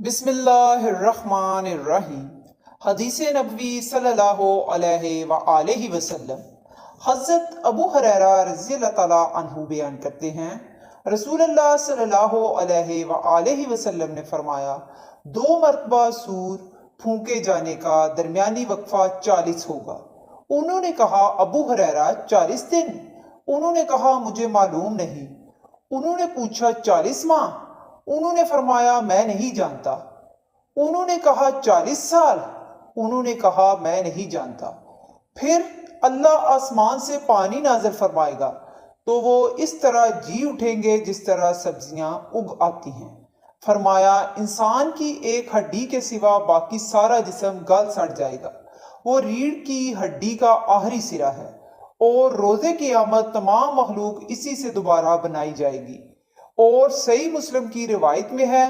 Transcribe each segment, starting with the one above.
بسم اللہ الرحمن الرحیم۔ حدیث نبوی صلی اللہ علیہ وآلہ وسلم۔ حضرت ابو ہریرہ رضی اللہ تعالیٰ عنہ بیان کرتے ہیں، رسول اللہ صلی اللہ علیہ وآلہ وسلم نے فرمایا، 2 مرتبہ سور پھونکے جانے کا درمیانی وقفہ 40 ہوگا۔ انہوں نے کہا، ابو ہریرہ 40 دن؟ انہوں نے کہا، مجھے معلوم نہیں۔ انہوں نے پوچھا، 40 ماہ؟ انہوں نے فرمایا، میں نہیں جانتا۔ انہوں نے کہا، 40 سال؟ انہوں نے کہا، میں نہیں جانتا۔ پھر اللہ آسمان سے پانی نازل فرمائے گا تو وہ اس طرح جی اٹھیں گے جس طرح سبزیاں اگ آتی ہیں۔ فرمایا، انسان کی ایک ہڈی کے سوا باقی سارا جسم گل سڑ جائے گا۔ وہ ریڑھ کی ہڈی کا آخری سرا ہے، اور روز قیامت تمام مخلوق اسی سے دوبارہ بنائی جائے گی۔ اور صحیح مسلم کی روایت میں ہے،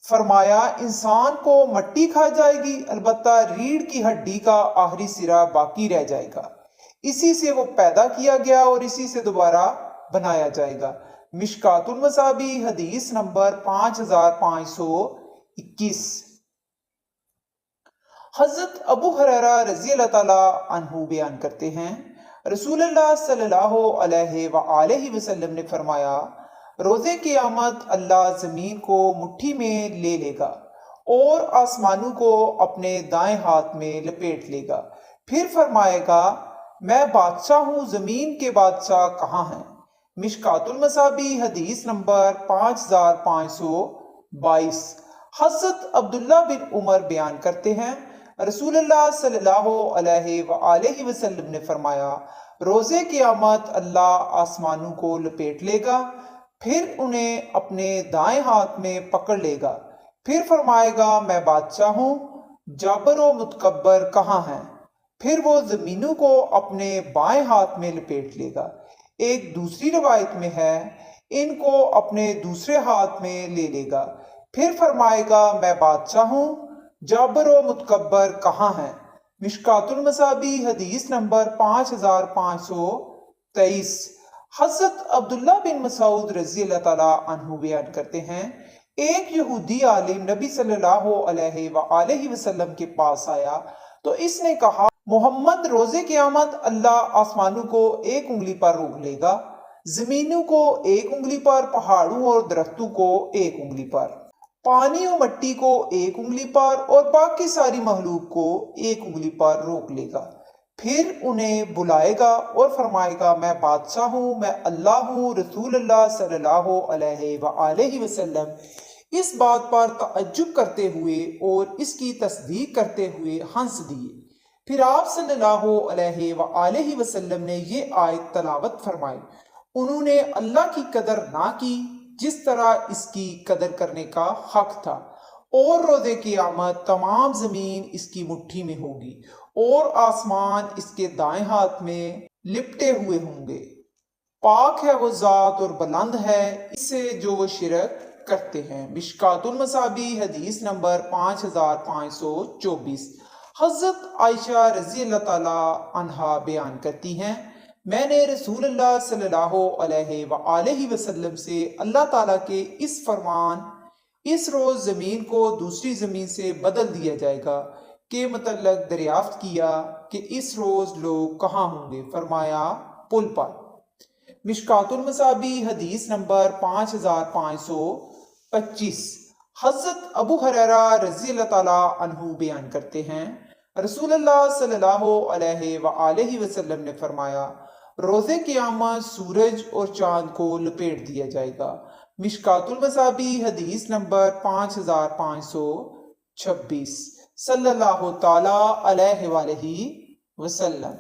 فرمایا، انسان کو مٹی کھا جائے گی، البتہ ریڑھ کی ہڈی کا آخری سرا باقی رہ جائے گا۔ اسی سے وہ پیدا کیا گیا اور اسی سے دوبارہ بنایا جائے گا۔ مشکات المصابیح حدیث نمبر 5521۔ حضرت ابو ہریرہ رضی اللہ تعالیٰ عنہ بیان کرتے ہیں، رسول اللہ صلی اللہ علیہ وآلہ وسلم نے فرمایا، روز قیامت اللہ زمین کو مٹھی میں لے لے گا اور آسمانوں کو اپنے دائیں ہاتھ میں لپیٹ لے گا۔ پھر فرمائے گا، میں بادشاہ ہوں، زمین کے بادشاہ کہاں ہیں؟ مشکات المصابیح حدیث نمبر 5522۔ حضرت عبداللہ بن عمر بیان کرتے ہیں، رسول اللہ صلی اللہ علیہ وآلہ وسلم نے فرمایا، روز قیامت اللہ آسمانوں کو لپیٹ لے گا، پھر انہیں اپنے دائیں ہاتھ میں پکڑ لے گا۔ پھر فرمائے گا، میں بادشاہ ہوں، جابر و متکبر کہاں ہیں؟ پھر وہ زمینوں کو اپنے بائیں ہاتھ میں لپیٹ لے گا۔ ایک دوسری روایت میں ہے، ان کو اپنے دوسرے ہاتھ میں لے لے گا۔ پھر فرمائے گا، میں بادشاہ ہوں، جابر و متکبر کہاں ہیں؟ مشکات المصابیح حدیث نمبر 5523۔ حضرت عبداللہ بن مسعود رضی اللہ تعالیٰ عنہ بیان کرتے ہیں، ایک یہودی عالم نبی صلی اللہ علیہ وآلہ وسلم کے پاس آیا تو اس نے کہا، محمد، روز قیامت اللہ آسمانوں کو 1 انگلی پر روک لے گا، زمینوں کو 1 انگلی پر، پہاڑوں اور درختوں کو 1 انگلی پر، پانی و مٹی کو 1 انگلی پر، اور باقی ساری مخلوق کو 1 انگلی پر روک لے گا۔ پھر انہیں بلائے گا اور فرمائے گا، میں بادشاہ ہوں، میں اللہ ہوں۔ رسول اللہ صلی اللہ علیہ وآلہ وسلم اس بات پر تعجب کرتے ہوئے اور اس کی تصدیق کرتے ہوئے ہنس دیے۔ پھر آپ صلی اللہ علیہ وآلہ وسلم نے یہ آیت تلاوت فرمائی، انہوں نے اللہ کی قدر نہ کی جس طرح اس کی قدر کرنے کا حق تھا، اور روز قیامت تمام زمین اس کی مٹھی میں ہوگی اور آسمان اس کے دائیں ہاتھ میں لپٹے ہوئے ہوں گے۔ پاک ہے وہ ذات اور بلند ہے اس سے جو وہ شرک کرتے ہیں۔ مشکات المصابیح حدیث نمبر 5524۔ حضرت عائشہ رضی اللہ تعالیٰ عنہا بیان کرتی ہیں، میں نے رسول اللہ صلی اللہ علیہ وآلہ وسلم سے اللہ تعالیٰ کے اس فرمان، اس روز زمین کو دوسری زمین سے بدل دیا جائے گا کے متعلق دریافت کیا کہ اس روز لوگ کہاں ہوں گے؟ فرمایا، پل پر۔ مشکات المصابیح حدیث نمبر 5525۔ حضرت ابو ہریرہ رضی اللہ تعالیٰ عنہ بیان کرتے ہیں، رسول اللہ صلی اللہ علیہ وآلہ وسلم نے فرمایا، روز قیامت سورج اور چاند کو لپیٹ دیا جائے گا۔ مشکات المصابیح حدیث نمبر 5526۔ صلی اللہ تعالیٰ علیہ وآلہ وسلم۔